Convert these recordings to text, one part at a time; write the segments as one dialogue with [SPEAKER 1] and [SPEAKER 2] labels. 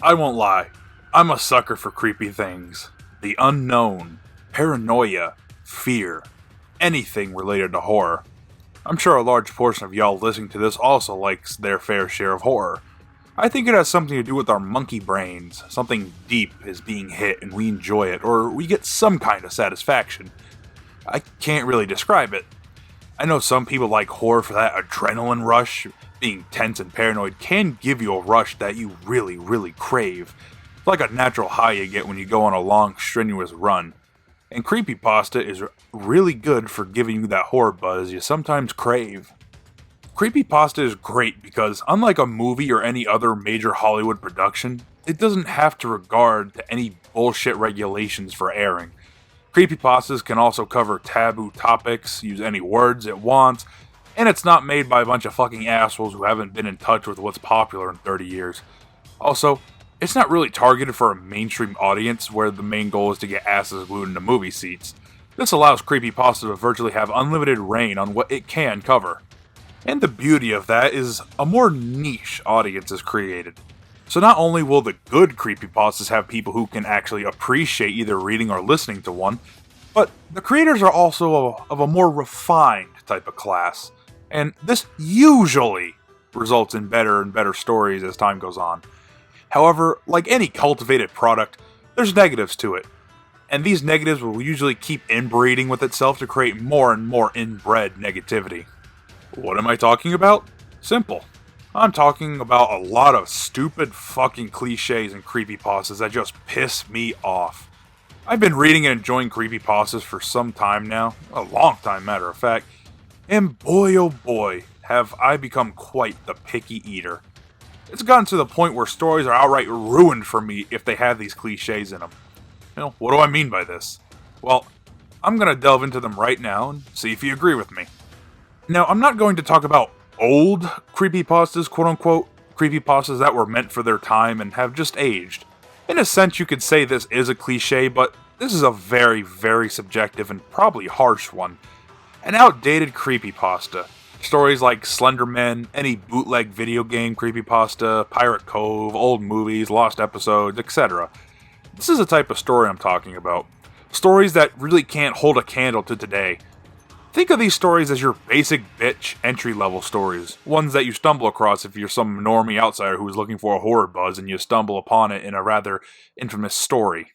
[SPEAKER 1] I won't lie, I'm a sucker for creepy things. The unknown, paranoia, fear, anything related to horror. I'm sure a large portion of y'all listening to this also likes their fair share of horror. I think it has something to do with our monkey brains. Something deep is being hit and we enjoy it, or we get some kind of satisfaction. I can't really describe it. I know some people like horror for that adrenaline rush. Being tense and paranoid can give you a rush that you really, really crave. It's like a natural high you get when you go on a long, strenuous run. And Creepypasta is really good for giving you that horror buzz you sometimes crave. Creepypasta is great because, unlike a movie or any other major Hollywood production, it doesn't have to regard to any bullshit regulations for airing. Creepypastas can also cover taboo topics, use any words it wants, and it's not made by a bunch of fucking assholes who haven't been in touch with what's popular in 30 years. Also, it's not really targeted for a mainstream audience where the main goal is to get asses glued into movie seats. This allows Creepypasta to virtually have unlimited reign on what it can cover. And the beauty of that is a more niche audience is created. So not only will the good creepypastas have people who can actually appreciate either reading or listening to one, but the creators are also of a more refined type of class. And this usually results in better and better stories as time goes on. However, like any cultivated product, there's negatives to it. And these negatives will usually keep inbreeding with itself to create more and more inbred negativity. What am I talking about? Simple. I'm talking about a lot of stupid fucking cliches and creepypastas that just piss me off. I've been reading and enjoying creepypastas for some time now, a long time matter of fact, and boy oh boy, have I become quite the picky eater. It's gotten to the point where stories are outright ruined for me if they have these cliches in them. What do I mean by this? Well, I'm gonna delve into them right now and see if you agree with me. Now, I'm not going to talk about old creepypastas, quote-unquote, creepypastas that were meant for their time and have just aged. In a sense, you could say this is a cliche, but this is a very, very subjective and probably harsh one. An outdated creepypasta. Stories like Slenderman, any bootleg video game creepypasta, Pirate Cove, old movies, lost episodes, etc. This is the type of story I'm talking about. Stories that really can't hold a candle to today. Think of these stories as your basic bitch entry-level stories, ones that you stumble across if you're some normie outsider who is looking for a horror buzz and you stumble upon it in a rather infamous story.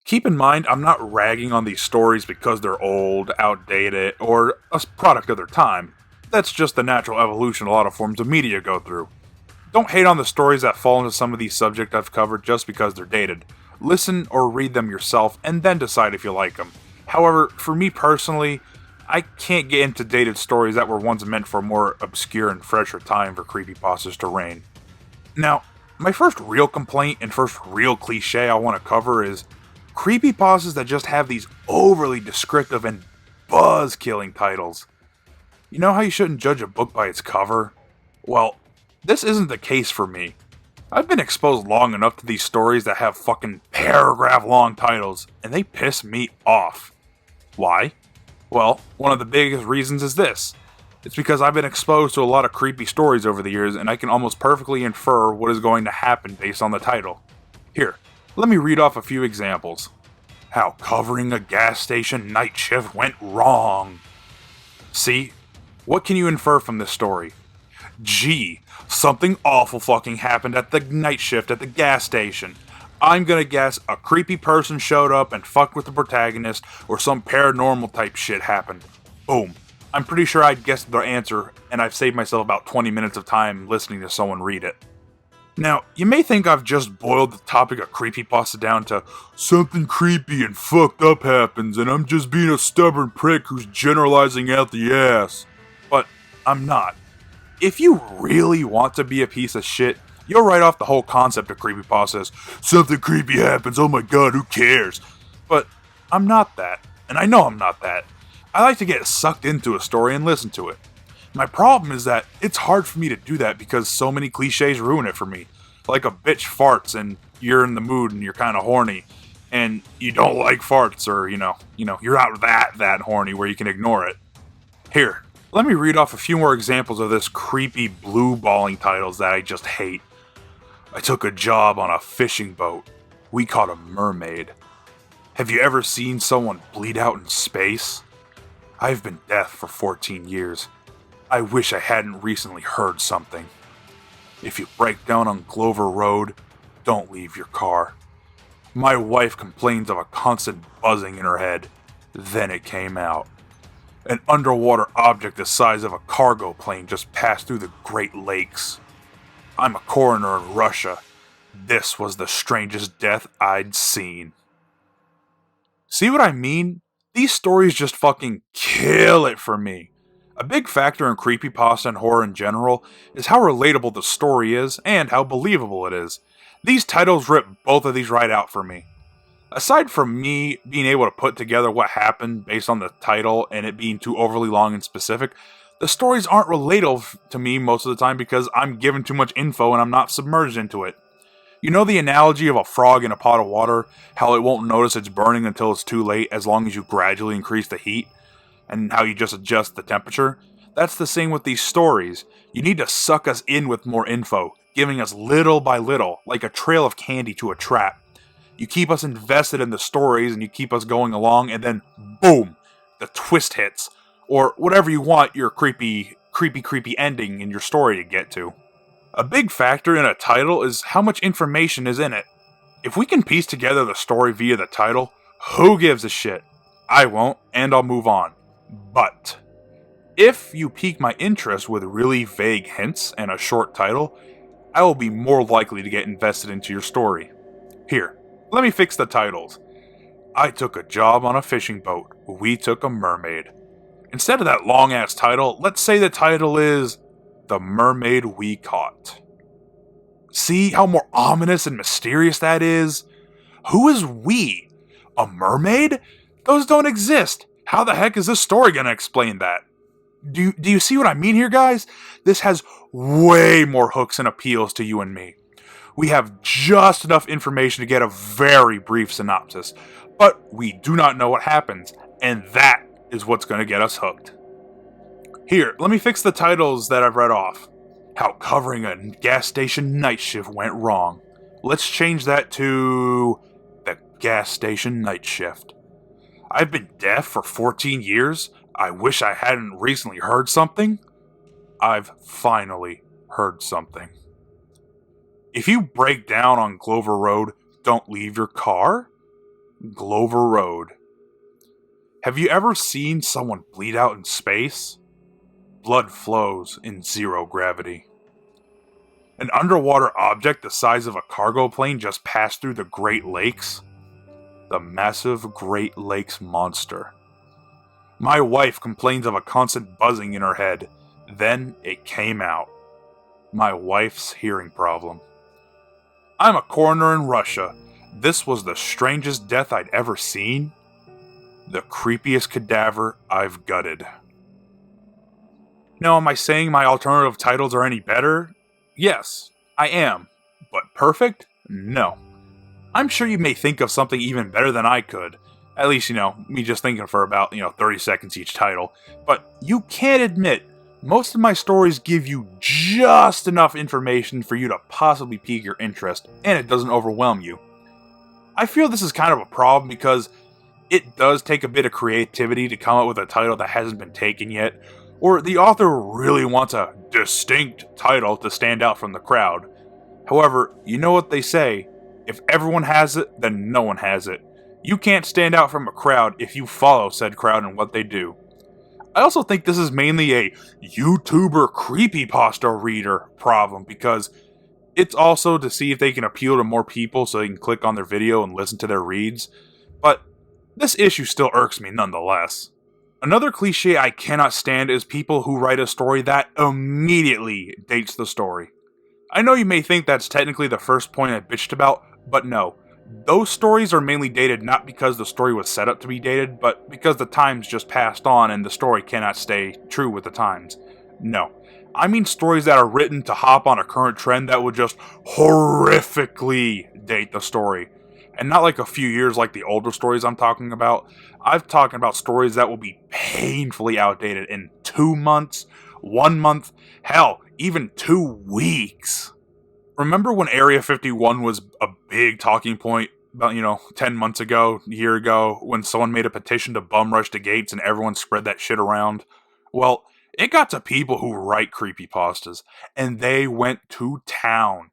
[SPEAKER 1] Keep in mind, I'm not ragging on these stories because they're old, outdated, or a product of their time. That's just the natural evolution a lot of forms of media go through. Don't hate on the stories that fall into some of these subjects I've covered just because they're dated. Listen or read them yourself and then decide if you like them. However, for me personally, I can't get into dated stories that were once meant for a more obscure and fresher time for creepypastas to reign. Now, my first real complaint and first real cliche I want to cover is creepypastas that just have these overly descriptive and buzz-killing titles. You know how you shouldn't judge a book by its cover? Well, this isn't the case for me. I've been exposed long enough to these stories that have fucking paragraph-long titles, and they piss me off. Why? Well, one of the biggest reasons is this. It's because I've been exposed to a lot of creepy stories over the years, and I can almost perfectly infer what is going to happen based on the title. Here, let me read off a few examples. How covering a gas station night shift went wrong. See? What can you infer from this story? Gee, something awful fucking happened at the night shift at the gas station. I'm gonna guess a creepy person showed up and fucked with the protagonist, or some paranormal type shit happened. Boom. I'm pretty sure I'd guessed the answer, and I've saved myself about 20 minutes of time listening to someone read it. Now, you may think I've just boiled the topic of creepypasta down to something creepy and fucked up happens, and I'm just being a stubborn prick who's generalizing out the ass. But I'm not. If you really want to be a piece of shit, you'll write off the whole concept of creepypasta as something creepy happens, oh my god, who cares? But I'm not that, and I know I'm not that. I like to get sucked into a story and listen to it. My problem is that it's hard for me to do that because so many cliches ruin it for me. Like a bitch farts and you're in the mood and you're kind of horny, and you don't like farts, or you're not that horny where you can ignore it. Here, let me read off a few more examples of this creepy blue balling titles that I just hate. I took a job on a fishing boat. We caught a mermaid. Have you ever seen someone bleed out in space? I've been deaf for 14 years. I wish I hadn't recently heard something. If you break down on Glover Road, don't leave your car. My wife complains of a constant buzzing in her head. Then it came out. An underwater object the size of a cargo plane just passed through the Great Lakes. I'm a coroner in Russia. This was the strangest death I'd seen. See what I mean? These stories just fucking kill it for me. A big factor in creepypasta and horror in general is how relatable the story is and how believable it is. These titles rip both of these right out for me. Aside from me being able to put together what happened based on the title and it being too overly long and specific, the stories aren't relatable to me most of the time because I'm given too much info and I'm not submerged into it. You know the analogy of a frog in a pot of water, how it won't notice it's burning until it's too late as long as you gradually increase the heat, and how you just adjust the temperature? That's the same with these stories. You need to suck us in with more info, giving us little by little, like a trail of candy to a trap. You keep us invested in the stories and you keep us going along, and then boom, the twist hits. Or whatever you want your creepy ending in your story to get to. A big factor in a title is how much information is in it. If we can piece together the story via the title, who gives a shit? I won't, and I'll move on. But if you pique my interest with really vague hints and a short title, I will be more likely to get invested into your story. Here, let me fix the titles. I took a job on a fishing boat. We took a mermaid. Instead of that long-ass title, let's say the title is The Mermaid We Caught. See how more ominous and mysterious that is? Who is we? A mermaid? Those don't exist. How the heck is this story gonna explain that? Do you see what I mean here, guys? This has way more hooks and appeals to you and me. We have just enough information to get a very brief synopsis, but we do not know what happens, and that is what's going to get us hooked. Here, let me fix the titles that I've read off. How covering a gas station night shift went wrong. Let's change that to The Gas Station Night Shift. I've been deaf for 14 years. I wish I hadn't recently heard something. I've finally heard something. If you break down on Glover Road, don't leave your car? Glover Road. Have you ever seen someone bleed out in space? Blood flows in zero gravity. An underwater object the size of a cargo plane just passed through the Great Lakes? The massive Great Lakes monster. My wife complains of a constant buzzing in her head. Then it came out. My wife's hearing problem. I'm a coroner in Russia. This was the strangest death I'd ever seen. The creepiest cadaver I've gutted. Now, am I saying my alternative titles are any better? Yes, I am. But perfect? No. I'm sure you may think of something even better than I could. At least, me just thinking for about, 30 seconds each title. But you can't admit, most of my stories give you just enough information for you to possibly pique your interest, and it doesn't overwhelm you. I feel this is kind of a problem because it does take a bit of creativity to come up with a title that hasn't been taken yet, or the author really wants a distinct title to stand out from the crowd. However, you know what they say, if everyone has it, then no one has it. You can't stand out from a crowd if you follow said crowd and what they do. I also think this is mainly a YouTuber creepypasta reader problem because it's also to see if they can appeal to more people so they can click on their video and listen to their reads, but this issue still irks me nonetheless. Another cliche I cannot stand is people who write a story that immediately dates the story. I know you may think that's technically the first point I bitched about, but no. Those stories are mainly dated not because the story was set up to be dated, but because the times just passed on and the story cannot stay true with the times. No. I mean stories that are written to hop on a current trend that would just horrifically date the story. And not like a few years like the older stories I'm talking about. I'm talking about stories that will be painfully outdated in 2 months, 1 month, hell, even 2 weeks. Remember when Area 51 was a big talking point about, 10 months ago, a year ago, when someone made a petition to bum rush the gates and everyone spread that shit around? Well, it got to people who write creepypastas, and they went to town.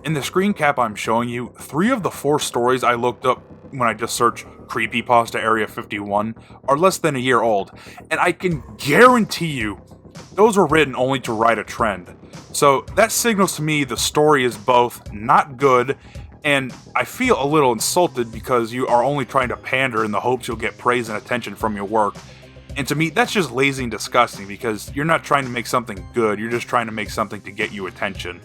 [SPEAKER 1] In the screen cap I'm showing you, 3 of the 4 stories I looked up when I just searched Creepypasta Area 51 are less than a year old, and I can guarantee you those were written only to ride a trend. So that signals to me the story is both not good, and I feel a little insulted because you are only trying to pander in the hopes you'll get praise and attention from your work. And to me, that's just lazy and disgusting because you're not trying to make something good, you're just trying to make something to get you attention.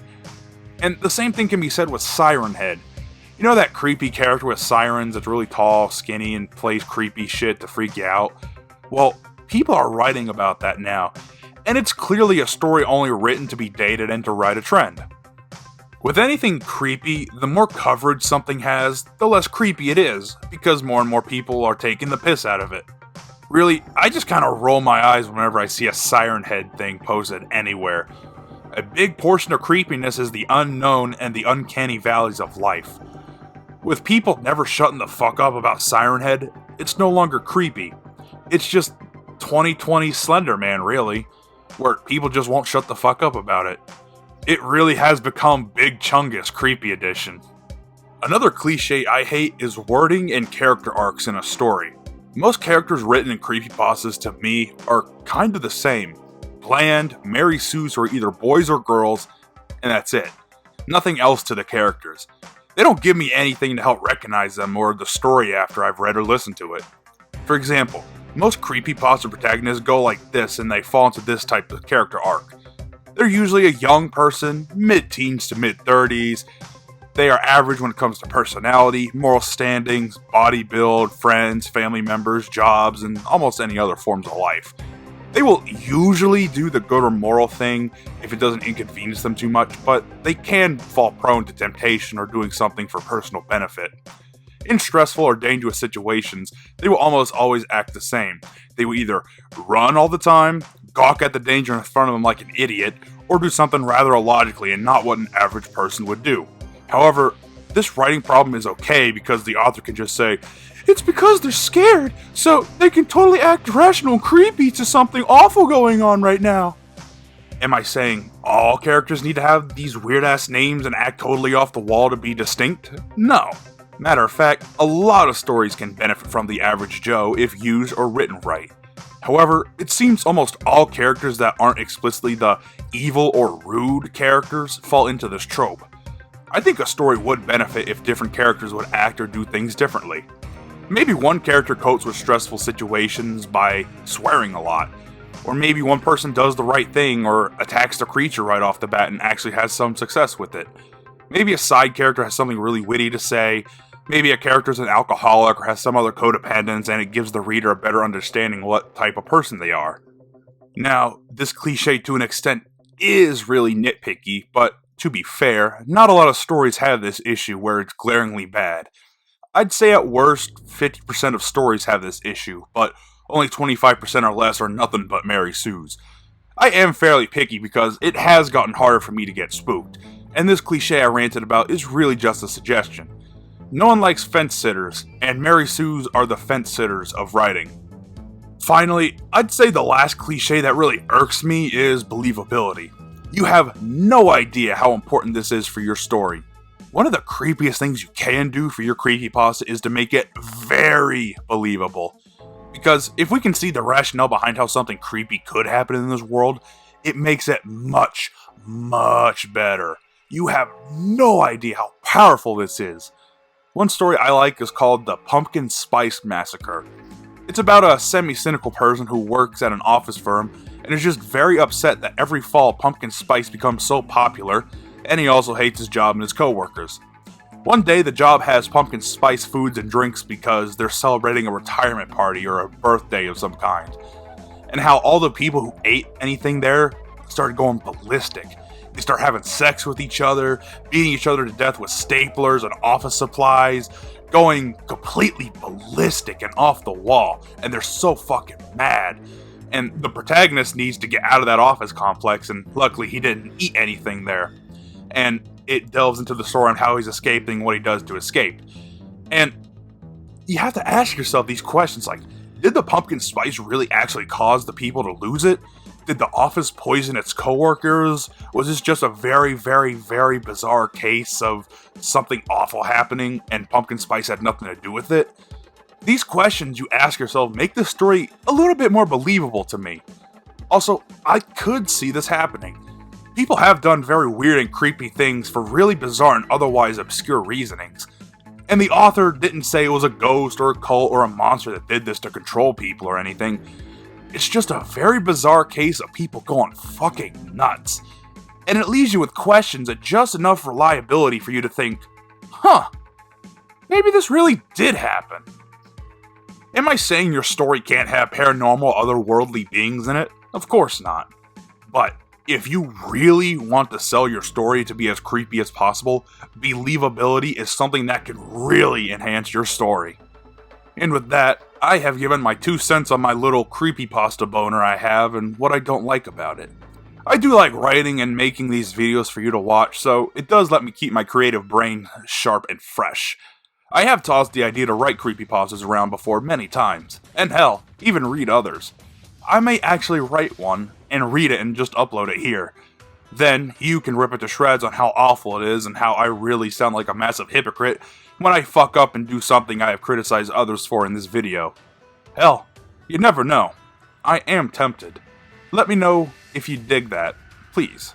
[SPEAKER 1] And the same thing can be said with Siren Head. You know that creepy character with sirens that's really tall, skinny, and plays creepy shit to freak you out? Well, people are writing about that now, and it's clearly a story only written to be dated and to ride a trend. With anything creepy, the more coverage something has, the less creepy it is, because more and more people are taking the piss out of it. Really, I just kind of roll my eyes whenever I see a Siren Head thing posted anywhere. A big portion of creepiness is the unknown and the uncanny valleys of life. With people never shutting the fuck up about Siren Head, it's no longer creepy. It's just 2020 Slender Man, really, where people just won't shut the fuck up about it. It really has become Big Chungus Creepy Edition. Another cliche I hate is wording and character arcs in a story. Most characters written in creepypastas to me are kind of the same. Bland, Mary Sues are either boys or girls, and that's it. Nothing else to the characters. They don't give me anything to help recognize them or the story after I've read or listened to it. For example, most creepypasta protagonists go like this and they fall into this type of character arc. They're usually a young person, mid-teens to mid-30s. They are average when it comes to personality, moral standings, body build, friends, family members, jobs, and almost any other forms of life. They will usually do the good or moral thing if it doesn't inconvenience them too much, but they can fall prone to temptation or doing something for personal benefit. In stressful or dangerous situations, they will almost always act the same. They will either run all the time, gawk at the danger in front of them like an idiot, or do something rather illogically and not what an average person would do. However, this writing problem is okay because the author can just say, "It's because they're scared, so they can totally act irrational and creepy to something awful going on right now." Am I saying all characters need to have these weird-ass names and act totally off the wall to be distinct? No. Matter of fact, a lot of stories can benefit from the average Joe if used or written right. However, it seems almost all characters that aren't explicitly the evil or rude characters fall into this trope. I think a story would benefit if different characters would act or do things differently. Maybe one character copes with stressful situations by swearing a lot. Or maybe one person does the right thing or attacks the creature right off the bat and actually has some success with it. Maybe a side character has something really witty to say. Maybe a character's an alcoholic or has some other codependence and it gives the reader a better understanding of what type of person they are. Now, this cliche to an extent is really nitpicky, but to be fair, not a lot of stories have this issue where it's glaringly bad. I'd say at worst, 50% of stories have this issue, but only 25% or less are nothing but Mary Sues. I am fairly picky because it has gotten harder for me to get spooked, and this cliche I ranted about is really just a suggestion. No one likes fence sitters, and Mary Sues are the fence sitters of writing. Finally, I'd say the last cliche that really irks me is believability. You have no idea how important this is for your story. One of the creepiest things you can do for your creepypasta is to make it very believable. Because if we can see the rationale behind how something creepy could happen in this world, it makes it much, much better. You have no idea how powerful this is. One story I like is called The Pumpkin Spice Massacre. It's about a semi-cynical person who works at an office firm and is just very upset that every fall pumpkin spice becomes so popular, and he also hates his job and his coworkers. One day the job has pumpkin spice foods and drinks because they're celebrating a retirement party or a birthday of some kind. And how all the people who ate anything there started going ballistic. They start having sex with each other, beating each other to death with staplers and office supplies, going completely ballistic and off the wall, and they're so fucking mad. And the protagonist needs to get out of that office complex, and luckily he didn't eat anything there. And it delves into the story on how he's escaping, what he does to escape. And you have to ask yourself these questions like, did the pumpkin spice really actually cause the people to lose it? Did the office poison its coworkers? Was this just a very, very, very bizarre case of something awful happening and pumpkin spice had nothing to do with it? These questions you ask yourself make this story a little bit more believable to me. Also, I could see this happening. People have done very weird and creepy things for really bizarre and otherwise obscure reasonings. And the author didn't say it was a ghost or a cult or a monster that did this to control people or anything. It's just a very bizarre case of people going fucking nuts. And it leaves you with questions at just enough reliability for you to think, huh, maybe this really did happen. Am I saying your story can't have paranormal, otherworldly beings in it? Of course not. But if you really want to sell your story to be as creepy as possible, believability is something that can really enhance your story. And with that, I have given my 2 cents on my little creepypasta boner I have and what I don't like about it. I do like writing and making these videos for you to watch, so it does let me keep my creative brain sharp and fresh. I have tossed the idea to write creepypastas around before many times, and hell, even read others. I may actually write one and read it and just upload it here. Then you can rip it to shreds on how awful it is and how I really sound like a massive hypocrite when I fuck up and do something I have criticized others for in this video. Hell, you never know. I am tempted. Let me know if you dig that, please.